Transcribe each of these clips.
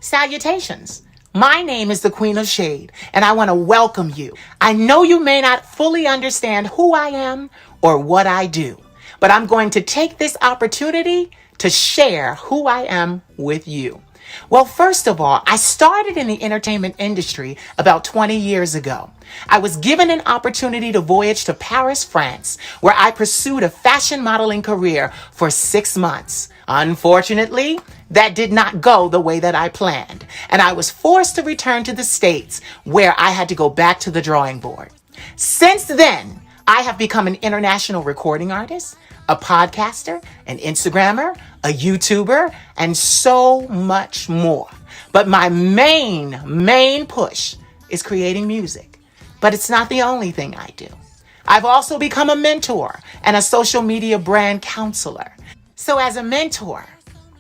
Salutations. My name is the Queen of Shade, and I want to welcome you. I know you may not fully understand who I am or what I do, but I'm going to take this opportunity to share who I am with you. Well, first of all, I started in the entertainment industry about 20 years ago. I was given an opportunity to voyage to Paris, France, where I pursued a fashion modeling career for 6 months. Unfortunately, that did not go the way that I planned, and I was forced to return to the States, where I had to go back to the drawing board. Since then, I have become an international recording artist, a podcaster, an Instagrammer, a YouTuber, and so much more. But my main push is creating music. But it's not the only thing I do. I've also become a mentor and a social media brand counselor. So as a mentor,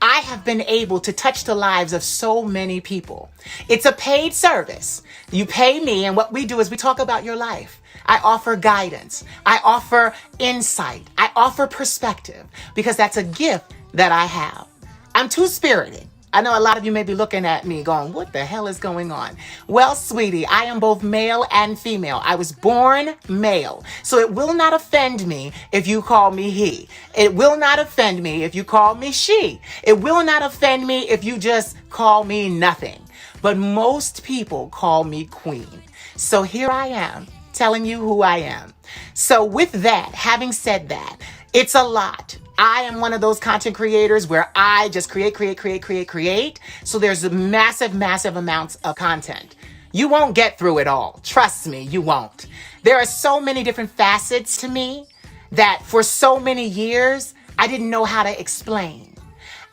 I have been able to touch the lives of so many people. It's a paid service. You pay me, and what we do is we talk about your life. I offer guidance. I offer insight. I offer perspective, because that's a gift that I have. I'm two-spirited. I know a lot of you may be looking at me going, what the hell is going on? Well, sweetie, I am both male and female. I was born male, so it will not offend me if you call me he. It will not offend me if you call me she. It will not offend me if you just call me nothing. But most people call me queen. So here I am telling you who I am. So with that, having said that, it's a lot. I am one of those content creators where I just create. So there's massive amounts of content. You won't get through it all. Trust me, you won't. There are so many different facets to me that for so many years, I didn't know how to explain.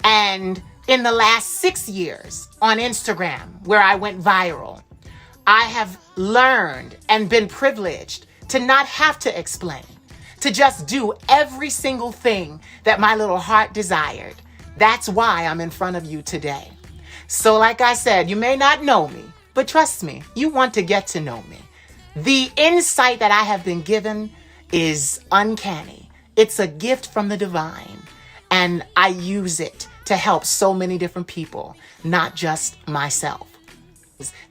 And in the last 6 years on Instagram, where I went viral, I have learned and been privileged to not have to explain, to just do every single thing that my little heart desired. That's why I'm in front of you today. So like I said, you may not know me, but trust me, you want to get to know me. The insight that I have been given is uncanny. It's a gift from the divine, and I use it to help so many different people, not just myself.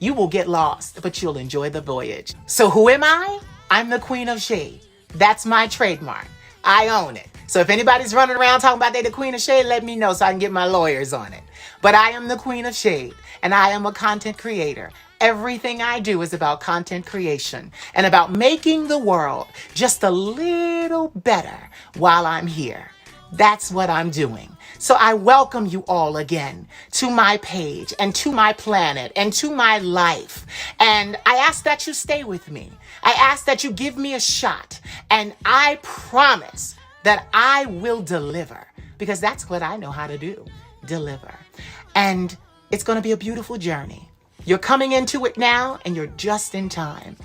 You will get lost, but you'll enjoy the voyage. So who am I? I'm the Queen of Shade. That's my trademark. I own it. So if anybody's running around talking about they the Queen of Shade, let me know so I can get my lawyers on it. But I am the Queen of Shade, and I am a content creator. Everything I do is about content creation and about making the world just a little better while I'm here. That's what I'm doing. So I welcome you all again to my page and to my planet and to my life. And I ask that you stay with me. I ask that you give me a shot. And I promise that I will deliver, because that's what I know how to do, deliver. And it's going to be a beautiful journey. You're coming into it now, and you're just in time.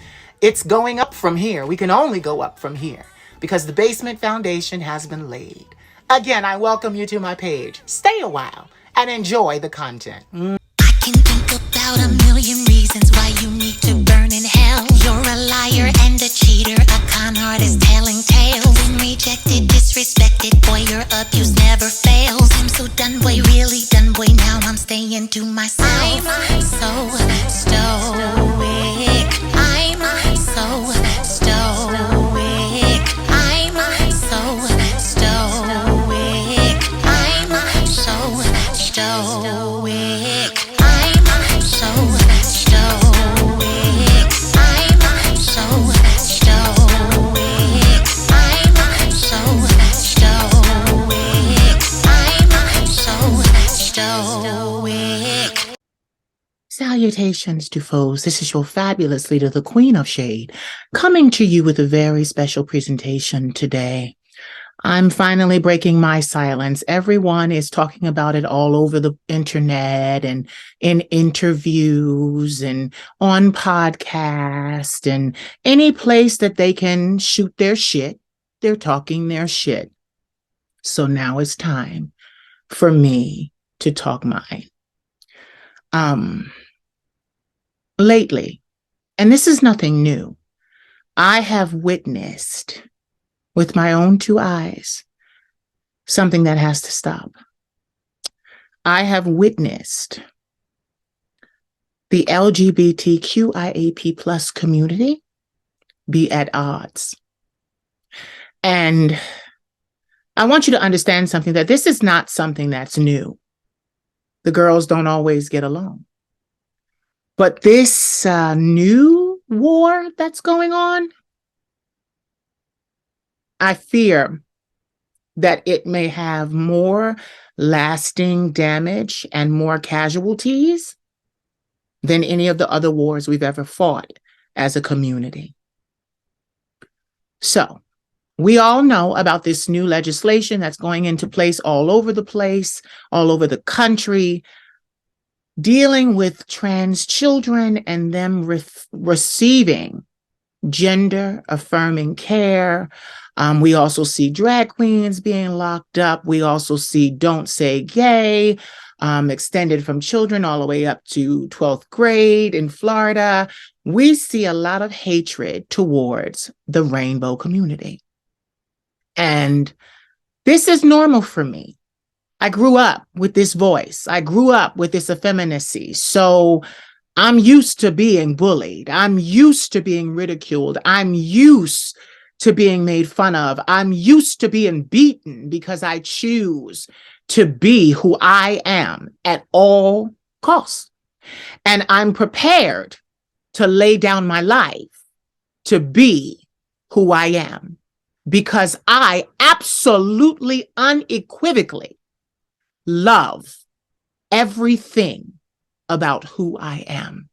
It's going up from here. We can only go up from here because the basement foundation has been laid. Again, I welcome you to my page. Stay a while and enjoy the content. I can think about a million reasons why you need to burn in hell. You're a liar and a cheater, a con artist telling tales. Been rejected, disrespected, boy, your abuse never fails. I'm so done, boy, really done, boy, now I'm staying to myself. I'm so stoic. I'm so stoic. I'm so stoic. I'm so stoic. I'm so stoic. I'm so stoic. I'm so stoic. I'm so stoic. Salutations to foes. This is your fabulous leader, the Queen of Shade, coming to you with a very special presentation today. I'm finally breaking my silence. Everyone is talking about it all over the internet and in interviews and on podcasts and any place that they can shoot their shit. They're talking their shit. So now it's time for me to talk mine. Lately, and this is nothing new, I have witnessed with my own 2 eyes something that has to stop. I have witnessed the LGBTQIAP plus community be at odds. And I want you to understand something, that this is not something that's new. The girls don't always get along. But this new war that's going on, I fear that it may have more lasting damage and more casualties than any of the other wars we've ever fought as a community. So, we all know about this new legislation that's going into place, all over the country, dealing with trans children and them receiving gender affirming care. We also see drag queens being locked up. We also see Don't Say Gay extended from children all the way up to 12th grade in Florida. We see a lot of hatred towards the rainbow community. And this is normal for me. I grew up with this voice. I grew up with this effeminacy. So I'm used to being bullied. I'm used to being ridiculed. I'm used to being made fun of. I'm used to being beaten because I choose to be who I am at all costs. And I'm prepared to lay down my life to be who I am, because I absolutely unequivocally love everything about who I am.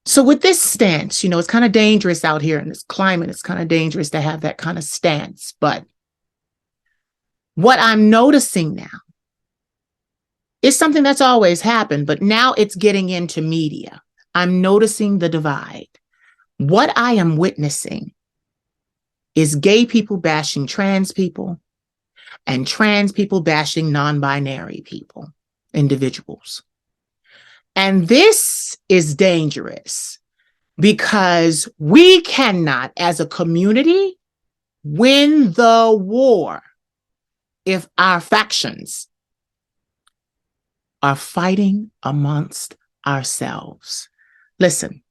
So with this stance, it's kind of dangerous out here in this climate. It's kind of dangerous to have that kind of stance. But what I'm noticing now is something that's always happened, but now it's getting into media. I'm noticing the divide. What I am witnessing is gay people bashing trans people and trans people bashing non-binary people, individuals. And this is dangerous because we cannot, as a community, win the war if our factions are fighting amongst ourselves. Listen,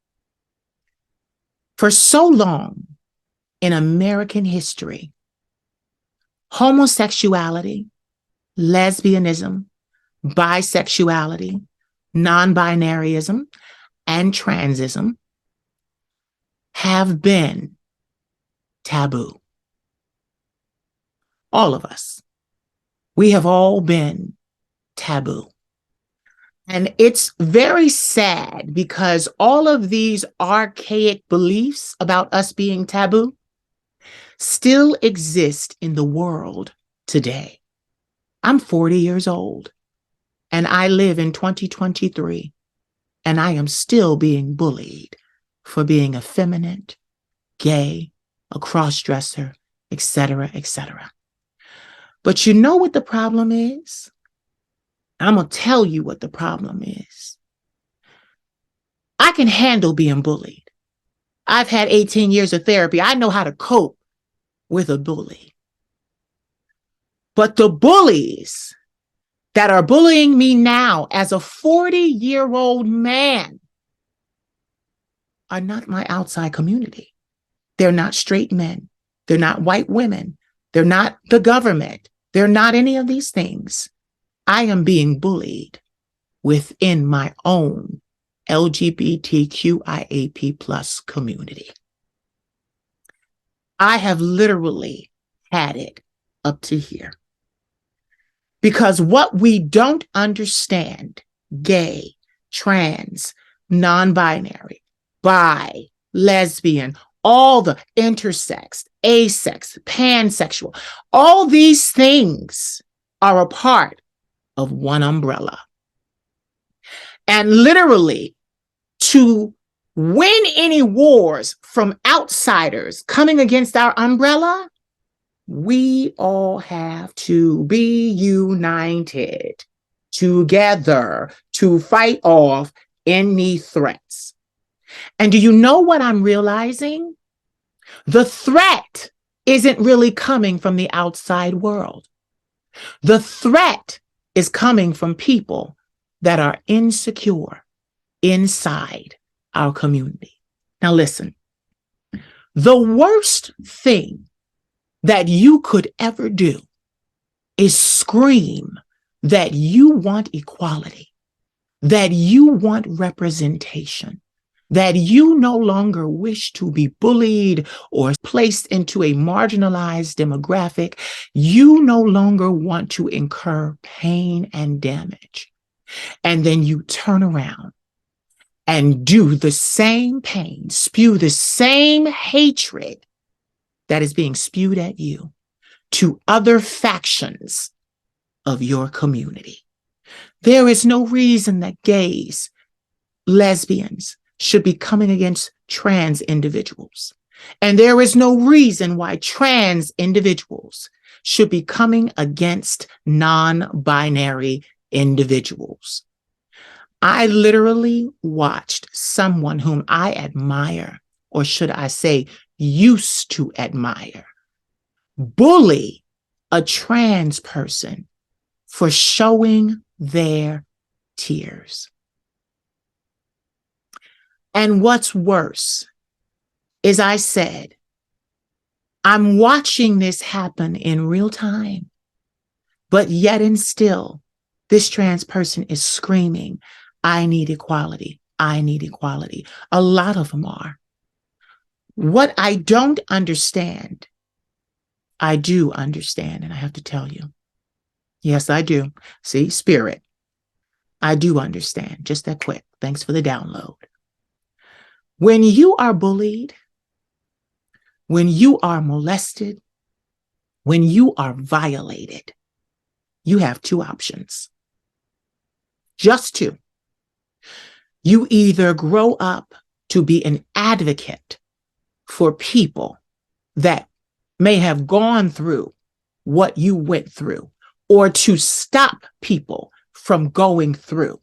for so long in American history, homosexuality, lesbianism, bisexuality, non-binaryism, and transism have been taboo. All of us. We have all been taboo. And it's very sad because all of these archaic beliefs about us being taboo still exist in the world today. I'm 40 years old and I live in 2023, and I am still being bullied for being effeminate, gay, a cross-dresser, etc., etc. But you know what the problem is? I'm going to tell you what the problem is. I can handle being bullied. I've had 18 years of therapy. I know how to cope with a bully. But the bullies that are bullying me now as a 40-year-old man are not my outside community. They're not straight men. They're not white women. They're not the government. They're not any of these things. I am being bullied within my own LGBTQIAP plus community. I have literally had it up to here. Because what we don't understand, gay, trans, non-binary, bi, lesbian, all the intersex, asex, pansexual, all these things are a part of one umbrella. And literally, to win any wars from outsiders coming against our umbrella, we all have to be united together to fight off any threats. And do you know what I'm realizing? The threat isn't really coming from the outside world. The threat is coming from people that are insecure, inside our community. Now, listen, the worst thing that you could ever do is scream that you want equality, that you want representation, that you no longer wish to be bullied or placed into a marginalized demographic. You no longer want to incur pain and damage. And then you turn around and do the same pain, spew the same hatred that is being spewed at you to other factions of your community. There is no reason that gays, lesbians should be coming against trans individuals. And there is no reason why trans individuals should be coming against non-binary individuals. I literally watched someone whom I admire, or should I say, used to admire, bully a trans person for showing their tears. And what's worse is, I said, I'm watching this happen in real time, but yet and still, this trans person is screaming, I need equality. I need equality. A lot of them are. What I don't understand, I do understand, and I have to tell you. Yes, I do. See, spirit. I do understand. Just that quick. Thanks for the download. When you are bullied, when you are molested, when you are violated, you have two options. Just two. You either grow up to be an advocate for people that may have gone through what you went through, or to stop people from going through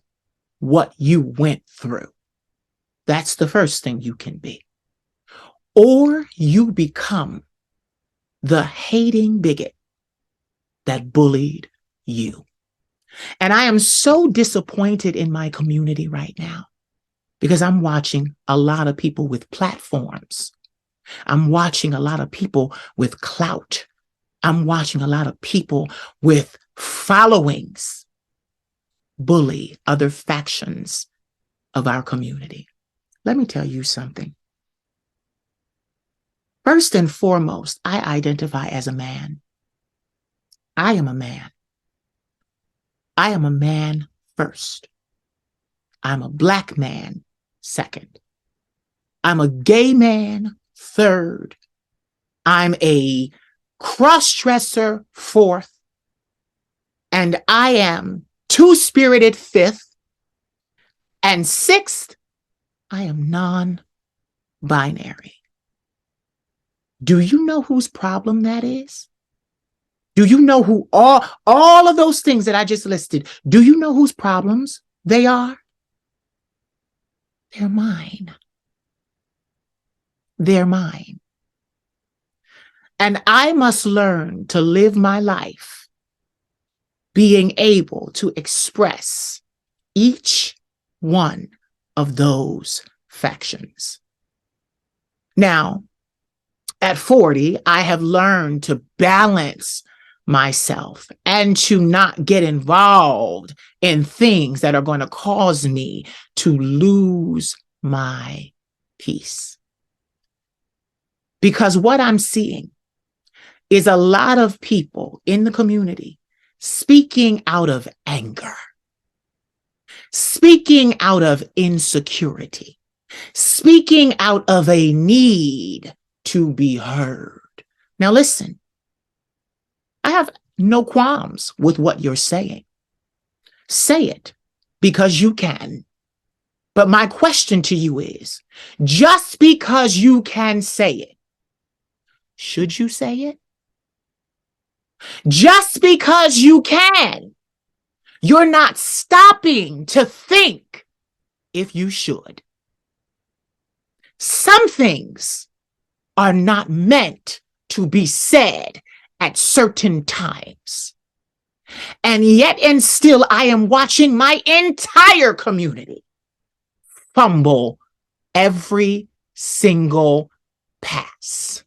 what you went through. That's the first thing you can be. Or you become the hating bigot that bullied you. And I am so disappointed in my community right now, because I'm watching a lot of people with platforms. I'm watching a lot of people with clout. I'm watching a lot of people with followings bully other factions of our community. Let me tell you something. First and foremost, I identify as a man. I am a man. I am a man first. I'm a Black man second. I'm a gay man third. I'm a cross-dresser fourth. And I am two-spirited fifth. And sixth, I am non-binary. Do you know whose problem that is? Do you know who all of those things that I just listed, do you know whose problems they are? They're mine. They're mine. And I must learn to live my life being able to express each one of those factions. Now, at 40, I have learned to balance myself and to not get involved in things that are going to cause me to lose my peace. Because what I'm seeing is a lot of people in the community speaking out of anger, speaking out of insecurity, speaking out of a need to be heard. Now listen, I have no qualms with what you're saying. Say it because you can. But my question to you is, just because you can say it, should you say it? Just because you can, you're not stopping to think if you should. Some things are not meant to be said at certain times. And yet and still, I am watching my entire community fumble every single pass.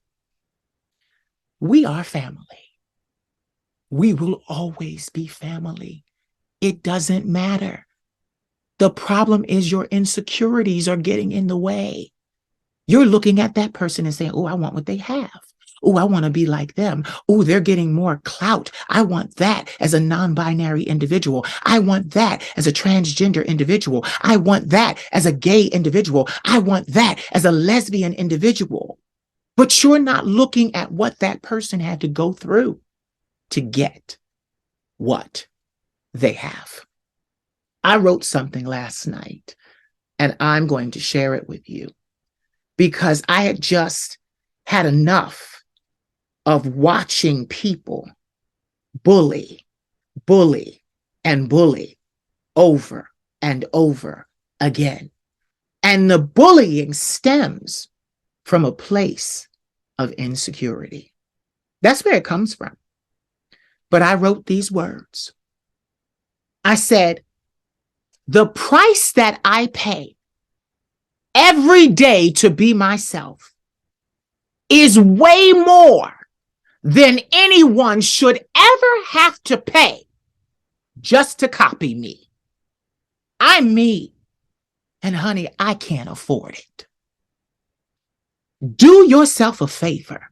We are family. We will always be family. It doesn't matter. The problem is your insecurities are getting in the way. You're looking at that person and saying, oh, I want what they have. Oh, I want to be like them. Oh, they're getting more clout. I want that as a non-binary individual. I want that as a transgender individual. I want that as a gay individual. I want that as a lesbian individual. But you're not looking at what that person had to go through to get what they have. I wrote something last night, and I'm going to share it with you because I had just had enough of watching people bully, and bully over and over again. And the bullying stems from a place of insecurity. That's where it comes from. But I wrote these words. I said, the price that I pay every day to be myself is way more than anyone should ever have to pay just to copy me. I'm me. And honey, I can't afford it. Do yourself a favor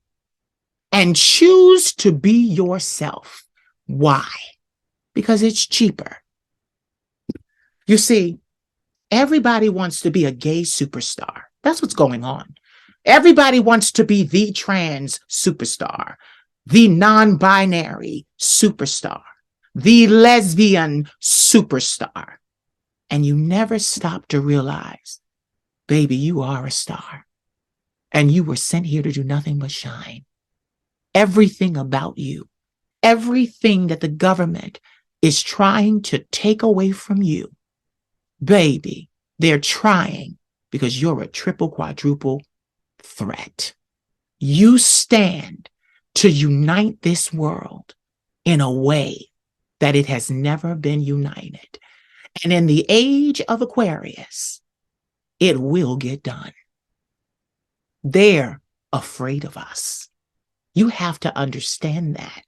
and choose to be yourself. Why? Because it's cheaper. You see, everybody wants to be a gay superstar. That's what's going on. Everybody wants to be the trans superstar, the non-binary superstar, the lesbian superstar. And you never stop to realize, baby, you are a star. And you were sent here to do nothing but shine. Everything about you, everything that the government is trying to take away from you, baby, they're trying because you're a triple, quadruple threat. You stand to unite this world in a way that it has never been united. And in the age of Aquarius, it will get done. They're afraid of us. You have to understand that.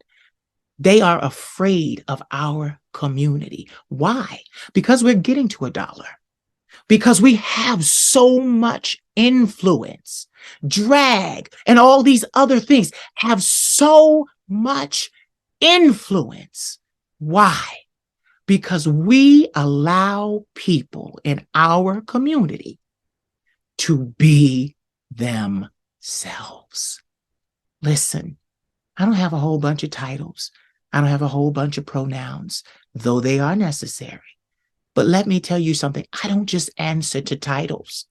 They are afraid of our community. Why? Because we're getting to $1. Because we have so much influence. Drag and all these other things have so much influence. Why? Because we allow people in our community to be themselves. Listen, I don't have a whole bunch of titles. I don't have a whole bunch of pronouns, though they are necessary. But let me tell you something. I don't just answer to titles.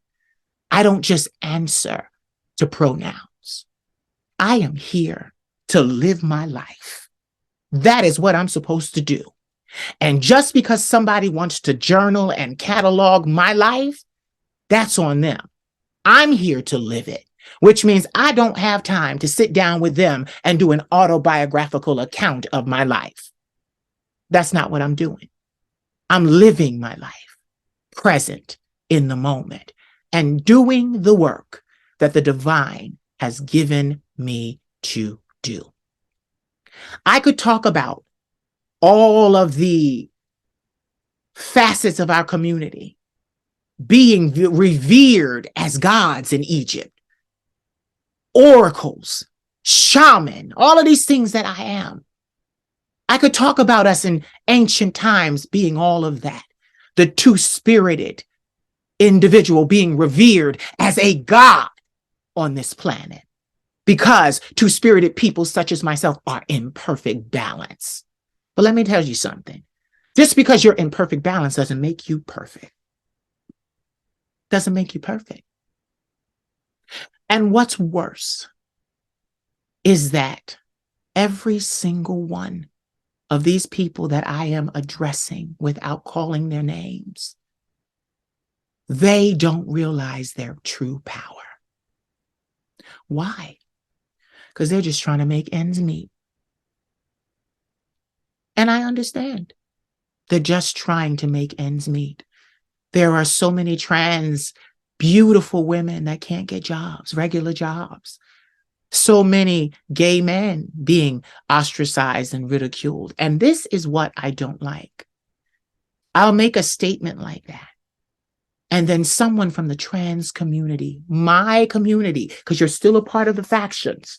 I don't just answer to pronouns. I am here to live my life. That is what I'm supposed to do. And just because somebody wants to journal and catalog my life, that's on them. I'm here to live it, which means I don't have time to sit down with them and do an autobiographical account of my life. That's not what I'm doing. I'm living my life, present in the moment, and doing the work that the divine has given me to do. I could talk about all of the facets of our community being revered as gods in Egypt, oracles, shaman, all of these things that I am. I could talk about us in ancient times being all of that. The two-spirited individual being revered as a god on this planet because two-spirited people such as myself are in perfect balance. But let me tell you something. Just because you're in perfect balance doesn't make you perfect. Doesn't make you perfect. And what's worse is that every single one of these people that I am addressing without calling their names, they don't realize their true power. Why? Because they're just trying to make ends meet. And I understand. They're just trying to make ends meet. There are so many trans, beautiful women that can't get jobs, regular jobs. So many gay men being ostracized and ridiculed. And this is what I don't like. I'll make a statement like that. And then someone from the trans community, my community, because you're still a part of the factions,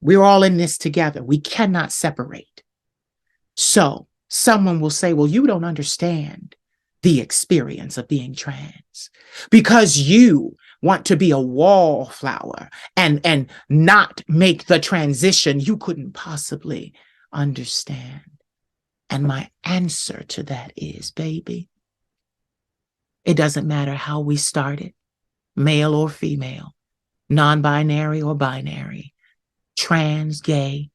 we're all in this together. We cannot separate. So someone will say, well, you don't understand the experience of being trans because you want to be a wallflower and not make the transition. You couldn't possibly understand. And my answer to that is, baby, it doesn't matter how we started, male or female, non-binary or binary, trans, gay,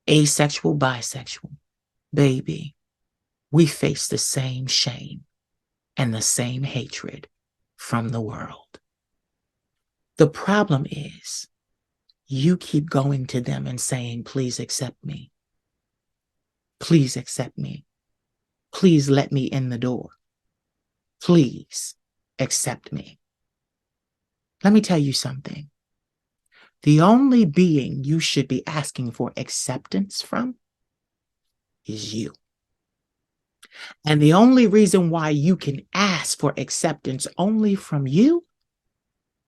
asexual, bisexual. Baby, we face the same shame and the same hatred from the world. The problem is you keep going to them and saying, please accept me. Please accept me. Please let me in the door. Please accept me. Let me tell you something. The only being you should be asking for acceptance from is you. And the only reason why you can ask for acceptance only from you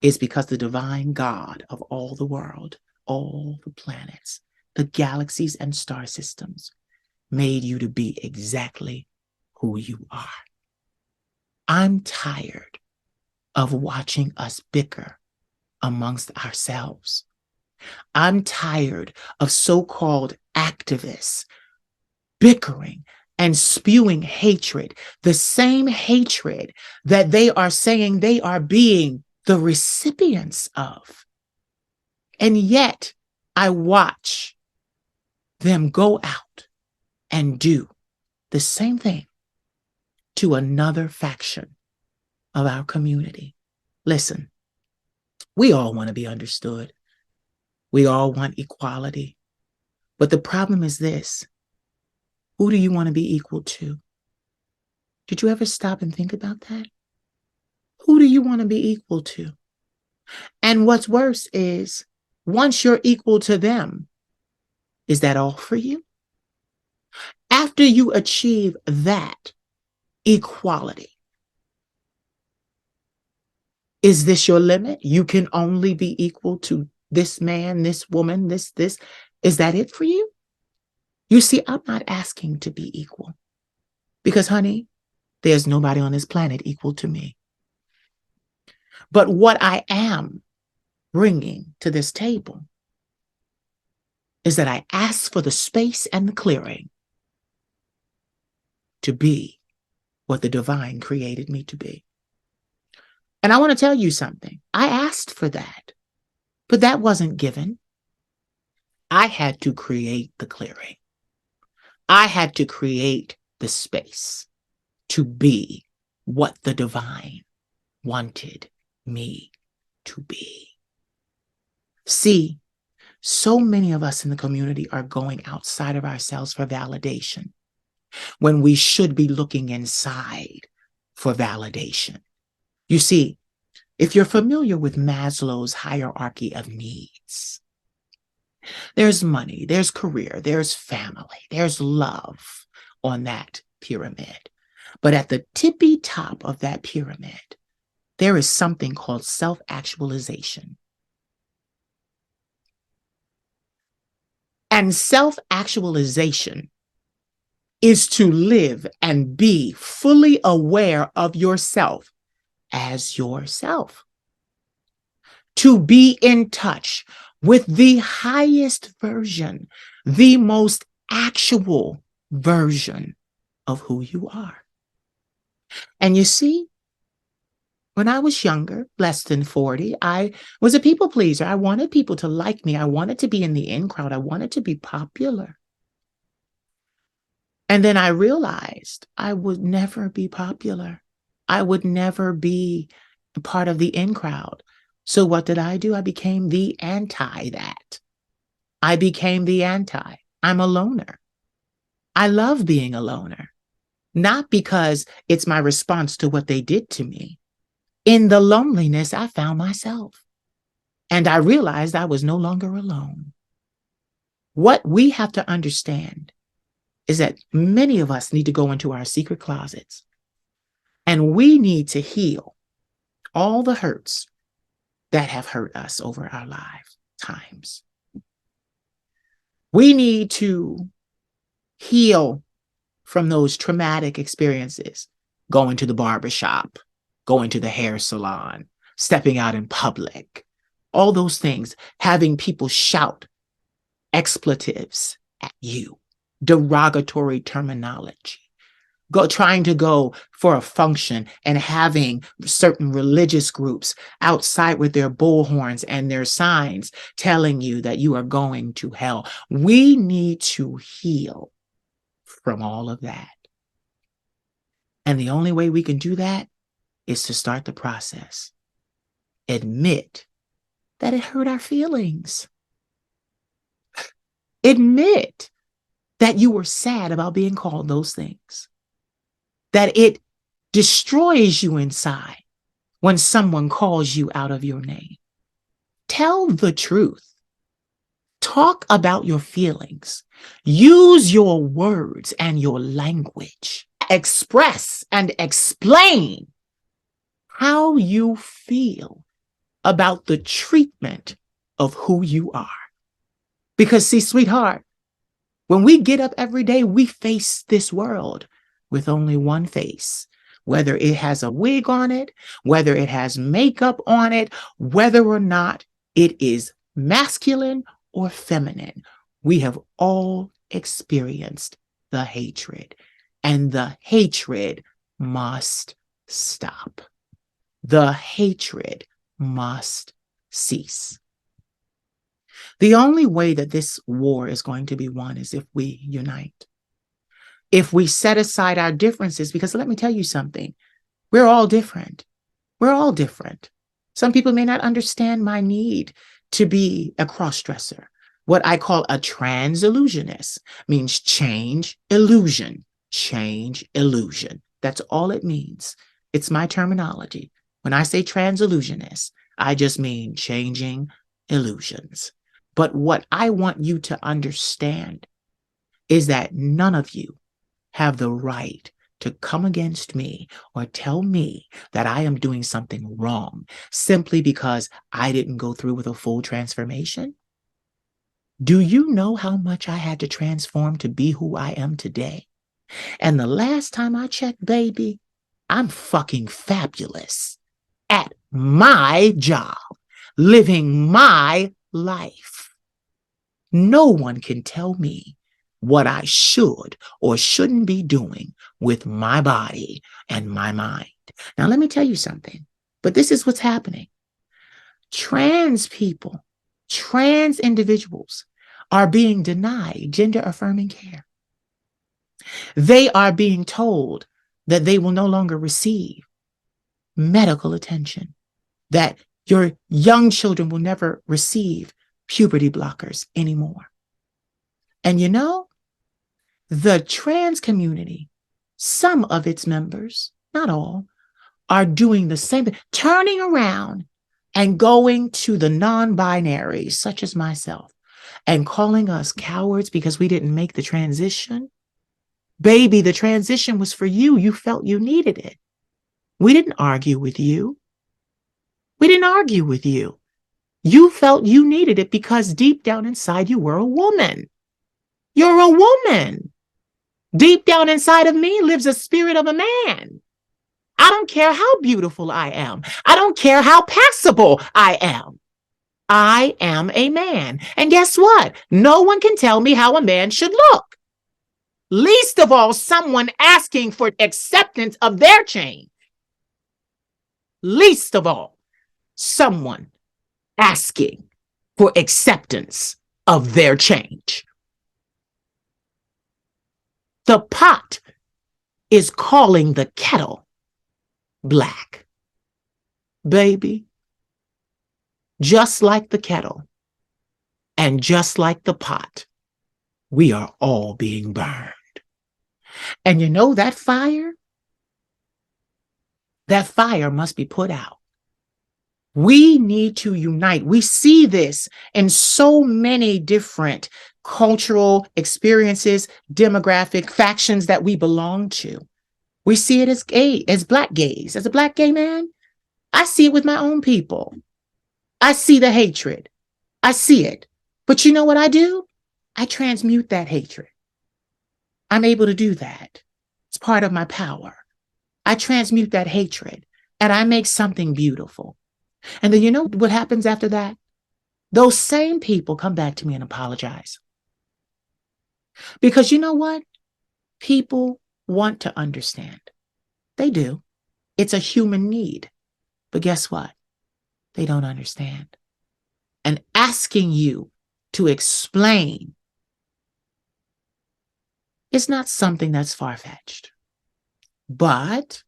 is because the divine God of all the world, all the planets, the galaxies and star systems made you to be exactly who you are. I'm tired of watching us bicker amongst ourselves. I'm tired of so-called activists bickering and spewing hatred, the same hatred that they are saying they are being the recipients of. And yet I watch them go out and do the same thing to another faction of our community. Listen, we all want to be understood. We all want equality. But the problem is this. Who do you want to be equal to? Did you ever stop and think about that? Who do you want to be equal to? And what's worse is, once you're equal to them, is that all for you? After you achieve that equality, is this your limit? You can only be equal to this man, this woman, this. Is that it for you? You see, I'm not asking to be equal because, honey, there's nobody on this planet equal to me. But what I am bringing to this table is that I ask for the space and the clearing to be what the divine created me to be. And I want to tell you something. I asked for that, but that wasn't given. I had to create the clearing. I had to create the space to be what the divine wanted me to be. See, so many of us in the community are going outside of ourselves for validation when we should be looking inside for validation. You see, if you're familiar with Maslow's hierarchy of needs, there's money, there's career, there's family, there's love on that pyramid. But at the tippy top of that pyramid, there is something called self-actualization. And self-actualization is to live and be fully aware of yourself as yourself. To be in touch with the highest version, the most actual version of who you are. And you see, when I was younger, less than 40, I was a people pleaser. I wanted people to like me. I wanted to be in the in crowd. I wanted to be popular. And then I realized I would never be popular. I would never be a part of the in crowd. So what did I do? I became the anti that. I became the anti. I'm a loner. I love being a loner. not because it's my response to what they did to me. In the loneliness, I found myself, and I realized I was no longer alone. What we have to understand is that many of us need to go into our secret closets, and we need to heal all the hurts that have hurt us over our lifetimes. We need to heal from those traumatic experiences, going to the barbershop, going to the hair salon, stepping out in public, all those things, having people shout expletives at you, derogatory terminology, trying to go for a function and having certain religious groups outside with their bullhorns and their signs telling you that you are going to hell. We need to heal from all of that. And the only way we can do that is to start the process. Admit that it hurt our feelings. Admit that you were sad about being called those things. That it destroys you inside when someone calls you out of your name. Tell the truth. Talk about your feelings. Use your words and your language. Express and explain how you feel about the treatment of who you are. Because see, sweetheart, when we get up every day, we face this world with only one face, whether it has a wig on it, whether it has makeup on it, whether or not it is masculine or feminine. We have all experienced the hatred, and the hatred must stop. The hatred must cease. The only way that this war is going to be won is if we unite. If we set aside our differences, because let me tell you something, we're all different. We're all different. Some people may not understand my need to be a cross-dresser. What I call a trans illusionist means change illusion, change illusion. That's all it means. It's my terminology. When I say trans illusionist, I just mean changing illusions. But what I want you to understand is that none of you have the right to come against me or tell me that I am doing something wrong simply because I didn't go through with a full transformation. Do you know how much I had to transform to be who I am today? And the last time I checked, baby, I'm fucking fabulous at my job, living my life. No one can tell me what I should or shouldn't be doing with my body and my mind. Now, let me tell you something, but this is what's happening. Trans people, trans individuals are being denied gender affirming care. They are being told that they will no longer receive medical attention, that your young children will never receive puberty blockers anymore. And you know, the trans community, some of its members, not all, are doing the same thing, turning around and going to the non-binaries, such as myself, and calling us cowards because we didn't make the transition. Baby, the transition was for you. You felt you needed it. We didn't argue with you. We didn't argue with you. You felt you needed it because deep down inside you were a woman. You're a woman. Deep down inside of me lives a spirit of a man. I don't care how beautiful I am. I don't care how passable I am. I am a man. And guess what? No one can tell me how a man should look. Least of all, someone asking for acceptance of their change. Least of all, someone asking for acceptance of their change. The pot is calling the kettle black. Baby, just like the kettle and just like the pot, we are all being burned. And you know that fire must be put out. We need to unite. We see this in so many different cultural experiences, demographic factions that we belong to. We see it as black gays. As a black gay man, I see it with my own people. I see the hatred. I see it. But you know what I do? I transmute that hatred. I'm able to do that. It's part of my power. I transmute that hatred and I make something beautiful. And then you know what happens after that? Those same people come back to me and apologize. Because you know what? People want to understand. They do. It's a human need. But guess what? They don't understand. And asking you to explain is not something that's far-fetched. But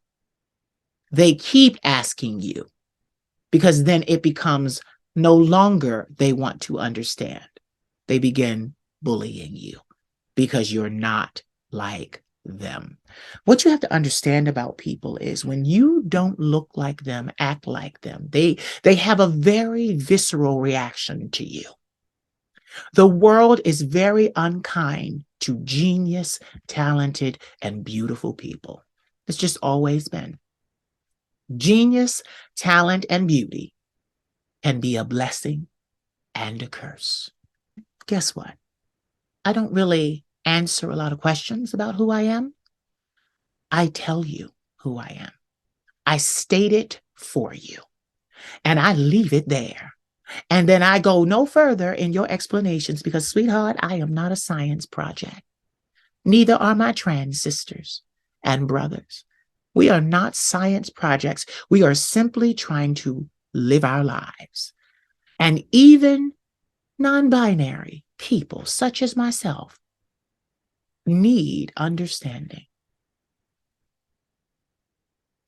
they keep asking you because then it becomes no longer they want to understand. They begin bullying you because you're not like them. What you have to understand about people is when you don't look like them, act like them, they have a very visceral reaction to you. The world is very unkind to genius, talented, and beautiful people. It's just always been. Genius, talent, and beauty can be a blessing and a curse. Guess what? I don't really answer a lot of questions about who I am. I tell you who I am. I state it for you, and I leave it there. And then I go no further in your explanations because, sweetheart, I am not a science project. Neither are my trans sisters and brothers. We are not science projects. We are simply trying to live our lives. And even non-binary people, such as myself, need understanding.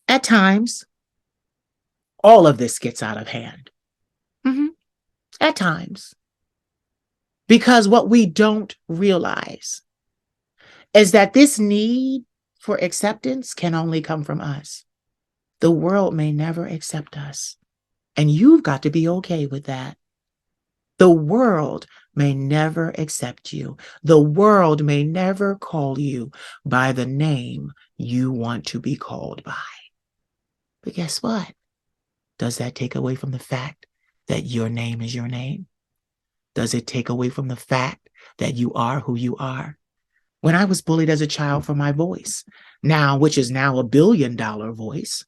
At times, all of this gets out of hand. At times. Because what we don't realize is that this need for acceptance can only come from us. The world may never accept us. And you've got to be okay with that. The world may never accept you. The world may never call you by the name you want to be called by. But guess what? Does that take away from the fact that your name is your name? Does it take away from the fact that you are who you are? When I was bullied as a child for my voice, which is now $1 billion voice,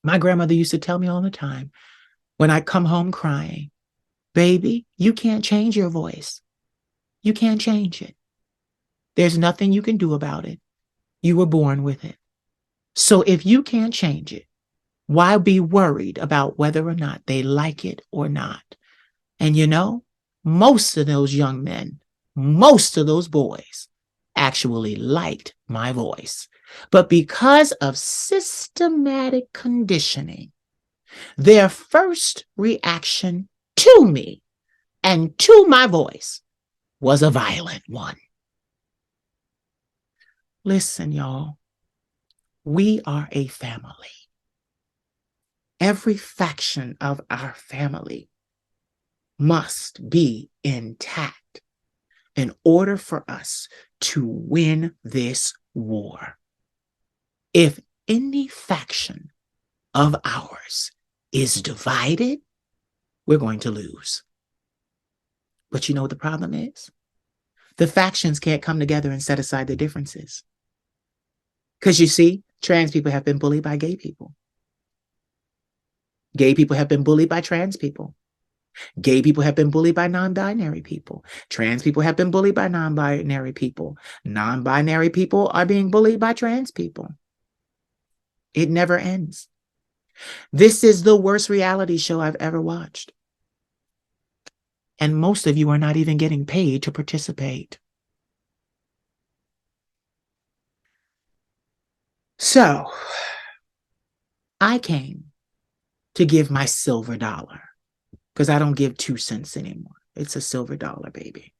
my grandmother used to tell me all the time when I come home crying, baby, you can't change your voice. You can't change it. There's nothing you can do about it. You were born with it. So if you can't change it, why be worried about whether or not they like it or not? And you know, most of those young men, most of those boys actually liked my voice. But because of systematic conditioning, their first reaction to me and to my voice was a violent one. Listen, y'all, we are a family. Every faction of our family must be intact in order for us to win this war. If any faction of ours is divided, we're going to lose. But you know what the problem is? The factions can't come together and set aside their differences. Because you see, trans people have been bullied by gay people. Gay people have been bullied by trans people. Gay people have been bullied by non-binary people. Trans people have been bullied by non-binary people. Non-binary people are being bullied by trans people. It never ends. This is the worst reality show I've ever watched. And most of you are not even getting paid to participate. So, I came to give my silver dollar because I don't give 2 cents anymore. It's a silver dollar, baby.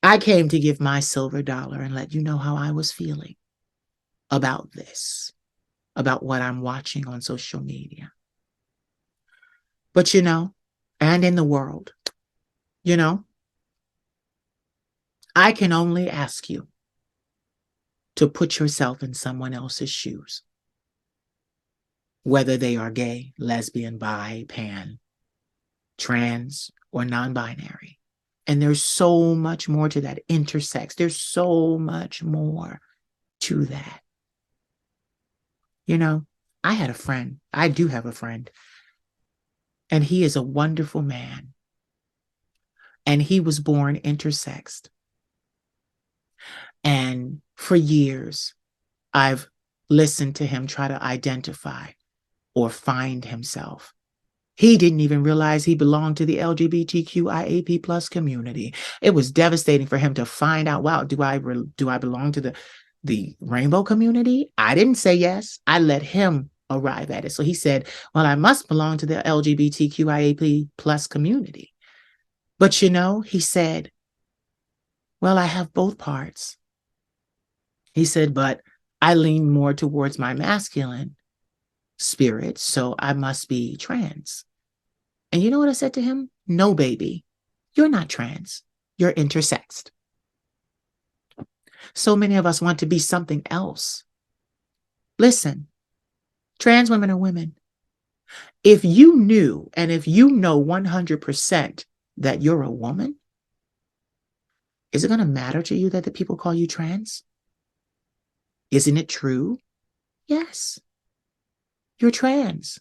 I came to give my silver dollar and let you know how I was feeling about this, about what I'm watching on social media. But and in the world, you know, I can only ask you to put yourself in someone else's shoes, whether they are gay, lesbian, bi, pan, trans, or non-binary. And there's so much more to that. Intersex. There's so much more to that. I had a friend. I do have a friend. And he is a wonderful man. And he was born intersexed. And for years, I've listened to him try to identify or find himself. He didn't even realize he belonged to the LGBTQIAP plus community. It was devastating for him to find out, wow, do I belong to the rainbow community? I didn't say yes. I let him arrive at it. So he said, well, I must belong to the LGBTQIAP plus community. But he said, well, I have both parts. He said, but I lean more towards my masculine spirit, so I must be trans. And you know what I said to him? No, baby, you're not trans. You're intersexed. So many of us want to be something else. Listen, trans women are women. If you knew, and if you know 100% that you're a woman, is it going to matter to you that the people call you trans? Isn't it true? Yes. You're trans.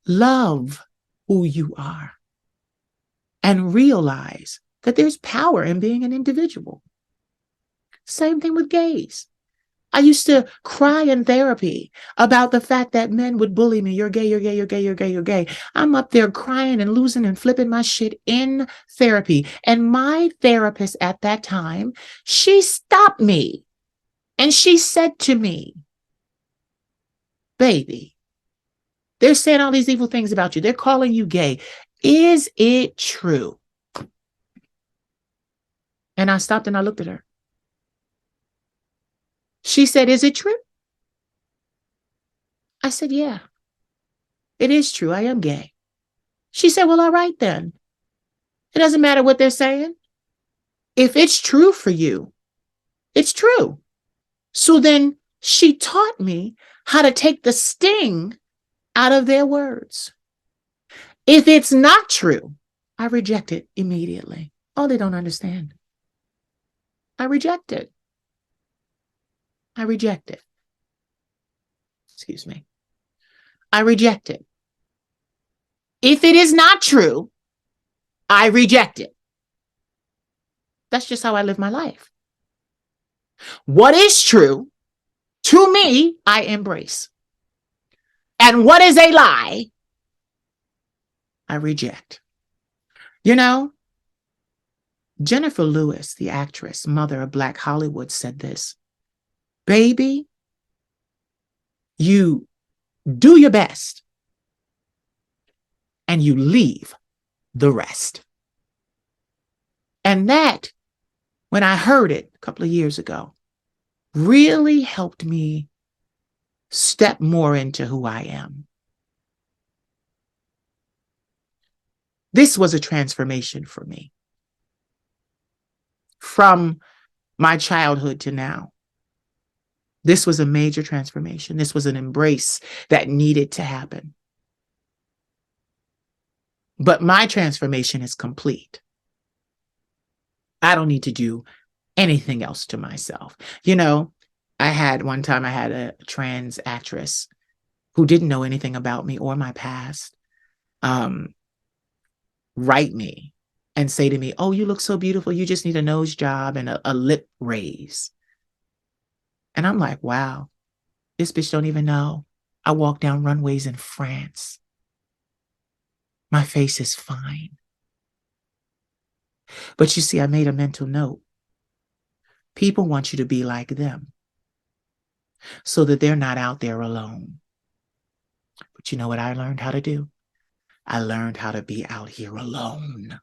Love who you are and realize that there's power in being an individual. Same thing with gays. I used to cry in therapy about the fact that men would bully me. You're gay, you're gay, you're gay, you're gay, you're gay. I'm up there crying and losing and flipping my shit in therapy. And my therapist at that time, she stopped me and she said to me, baby, they're saying all these evil things about you. They're calling you gay. Is it true? And I stopped and I looked at her. She said, is it true? I said, yeah, it is true. I am gay. She said, well, all right then. It doesn't matter what they're saying. If it's true for you, it's true. So then she taught me how to take the sting out of their words. If it's not true, I reject it immediately. Oh, they don't understand. I reject it. I reject it. Excuse me. I reject it. If it is not true, I reject it. That's just how I live my life. What is true, to me, I embrace. And what is a lie, I reject. Jennifer Lewis, the actress, mother of Black Hollywood, said this, baby, you do your best and you leave the rest. And that, when I heard it a couple of years ago, really helped me step more into who I am. This was a transformation for me. From my childhood to now, this was a major transformation. This was an embrace that needed to happen. But my transformation is complete. I don't need to do anything else to myself. One time I had a trans actress who didn't know anything about me or my past, write me and say to me, oh, you look so beautiful. You just need a nose job and a lip raise. And I'm like, wow, this bitch don't even know I walk down runways in France. My face is fine. But you see, I made a mental note. People want you to be like them so that they're not out there alone. But you know what I learned how to do? I learned how to be out here alone.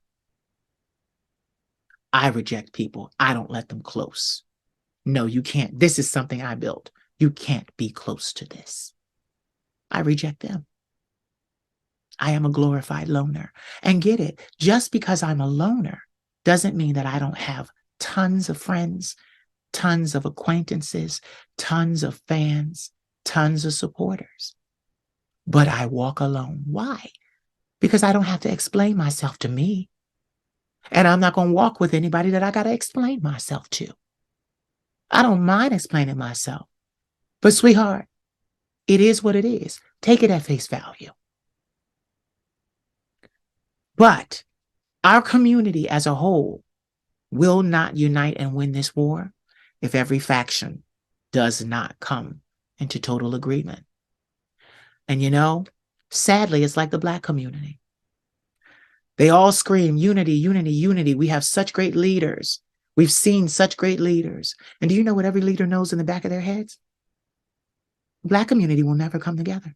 I reject people. I don't let them close. No, you can't. This is something I built. You can't be close to this. I reject them. I am a glorified loner. And get it, just because I'm a loner doesn't mean that I don't have tons of friends, tons of acquaintances, tons of fans, tons of supporters. But I walk alone. Why? Because I don't have to explain myself to me. And I'm not going to walk with anybody that I got to explain myself to. I don't mind explaining myself. But sweetheart, it is what it is. Take it at face value. But our community as a whole will not unite and win this war if every faction does not come into total agreement. And you know, sadly, it's like the Black community. They all scream unity, unity, unity. We have such great leaders. We've seen such great leaders. And do you know what every leader knows in the back of their heads? The Black community will never come together.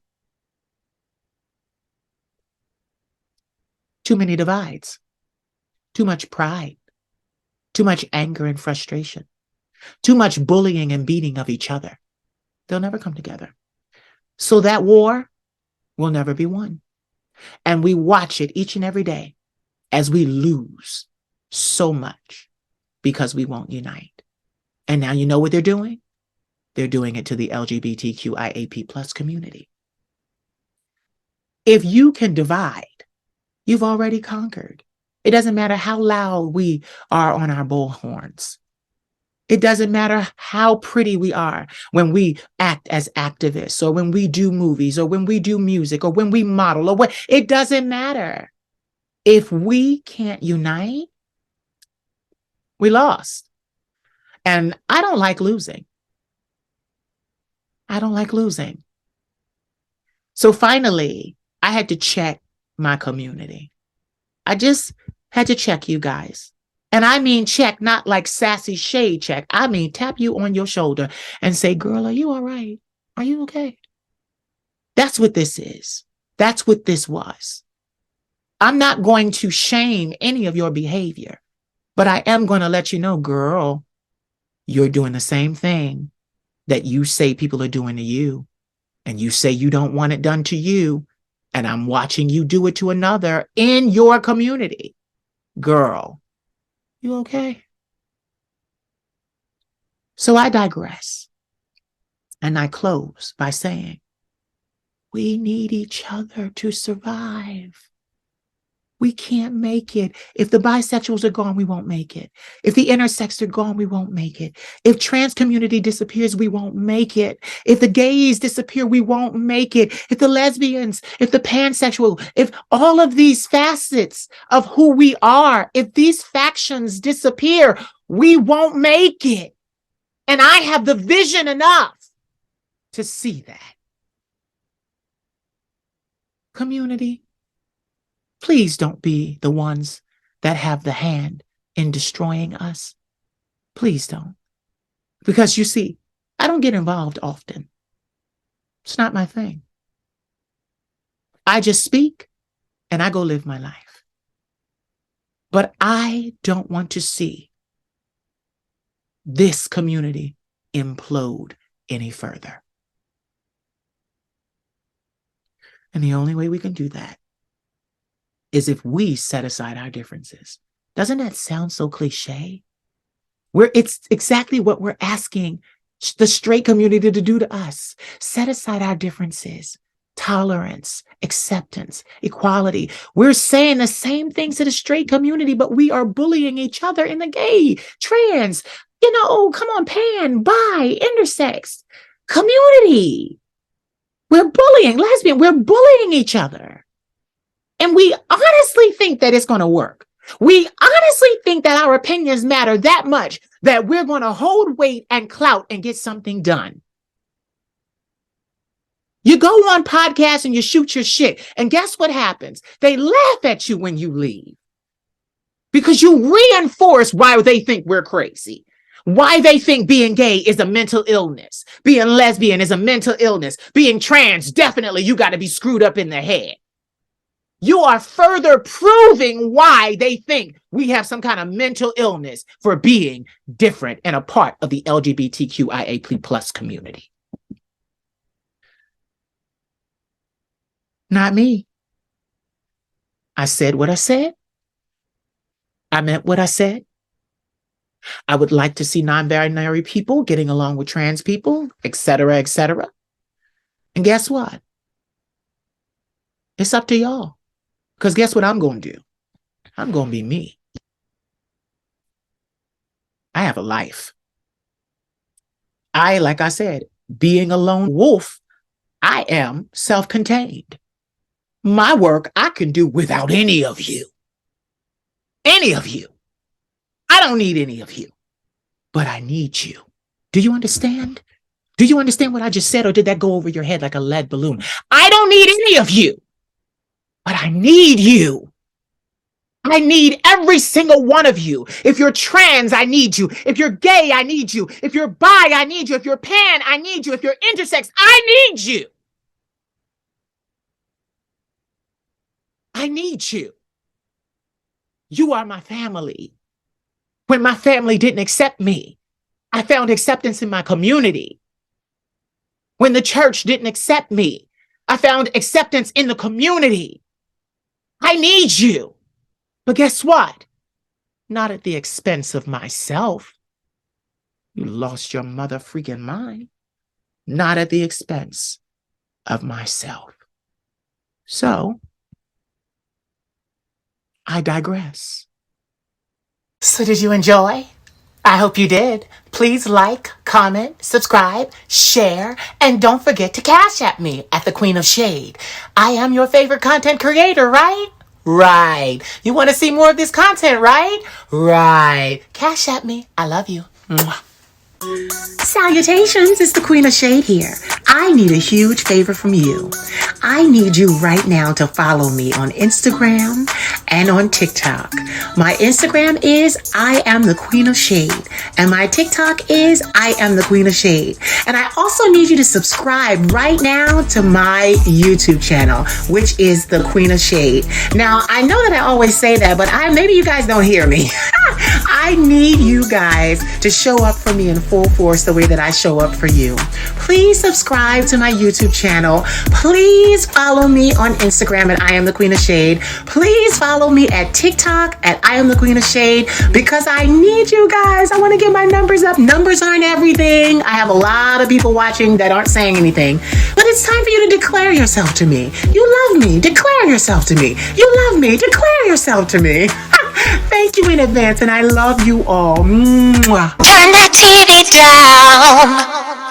Too many divides, too much pride, too much anger and frustration, too much bullying and beating of each other. They'll never come together. So that war will never be won. And we watch it each and every day as we lose so much because we won't unite. And now you know what they're doing? They're doing it to the LGBTQIAP plus community. If you can divide, you've already conquered. It doesn't matter how loud we are on our bullhorns. It doesn't matter how pretty we are when we act as activists or when we do movies or when we do music or when we model or what. It doesn't matter. If we can't unite, we lost. And I don't like losing. I don't like losing. So finally, I had to check my community. I just had to check you guys. And I mean check, not like sassy shade check. I mean tap you on your shoulder and say, girl, are you all right? Are you okay? That's what this is. That's what this was. I'm not going to shame any of your behavior, but I am going to let you know, girl, you're doing the same thing that you say people are doing to you. And you say you don't want it done to you. And I'm watching you do it to another in your community. Girl, you okay? So I digress. And I close by saying, we need each other to survive. We can't make it. If the bisexuals are gone, we won't make it. If the intersex are gone, we won't make it. If trans community disappears, we won't make it. If the gays disappear, we won't make it. If the lesbians, if the pansexual, if all of these facets of who we are, if these factions disappear, we won't make it. And I have the vision enough to see that. Community, please don't be the ones that have the hand in destroying us. Please don't. Because you see, I don't get involved often. It's not my thing. I just speak and I go live my life. But I don't want to see this community implode any further. And the only way we can do that is if we set aside our differences. Doesn't that sound so cliche? It's exactly what we're asking the straight community to do to us. Set aside our differences, tolerance, acceptance, equality. We're saying the same things to the straight community, but we are bullying each other in the gay, trans, come on, pan, bi, intersex community. We're bullying, lesbian, we're bullying each other. And we honestly think that it's going to work. We honestly think that our opinions matter that much that we're going to hold weight and clout and get something done. You go on podcasts and you shoot your shit. And guess what happens? They laugh at you when you leave. Because you reinforce why they think we're crazy. Why they think being gay is a mental illness. Being lesbian is a mental illness. Being trans, definitely you got to be screwed up in the head. you are further proving why they think we have some kind of mental illness for being different and a part of the LGBTQIAP plus community. Not me. I said what I said. I meant what I said. I would like to see non-binary people getting along with trans people, etc., etc. And guess what? It's up to y'all. Because guess what I'm going to do? I'm going to be me. I have a life. Like I said, being a lone wolf, I am self-contained. My work I can do without any of you. Any of you. I don't need any of you. But I need you. Do you understand? Do you understand what I just said, or did that go over your head like a lead balloon? I don't need any of you. But I need you. I need every single one of you. If you're trans, I need you. If you're gay, I need you. If you're bi, I need you. If you're pan, I need you. If you're intersex, I need you. I need you. You are my family. When my family didn't accept me, I found acceptance in my community. When the church didn't accept me, I found acceptance in the community. I need you. But guess what? Not at the expense of myself. You lost your mother freaking mind. Not at the expense of myself. So, I digress. So did you enjoy? I hope you did. Please like, comment, subscribe, share, and don't forget to Cash App me at the Queen of Shade. I am your favorite content creator, right? Right. You want to see more of this content, right? Right. Cash App me. I love you. Mwah. Salutations, it's the Queen of Shade here. I need a huge favor from you. I need you right now to follow me on Instagram and on TikTok. My Instagram is I am the Queen of Shade, and my TikTok is I am the Queen of Shade. And I also need you to subscribe right now to my YouTube channel, which is the Queen of Shade. Now, I know that I always say that, but maybe you guys don't hear me. I need you guys to show up for me in full force the way that I show up for you. Please subscribe to my YouTube channel. Please follow me on Instagram at I am the Queen of Shade. Please follow me at TikTok at I am the Queen of Shade, because I need you guys. I want to get my numbers up. Numbers aren't everything. I have a lot of people watching that aren't saying anything, but it's time for you to declare yourself to me. You love me. Declare yourself to me. You love me. Declare yourself to me. Thank you in advance, and I love you all. Mwah. Turn that TV down.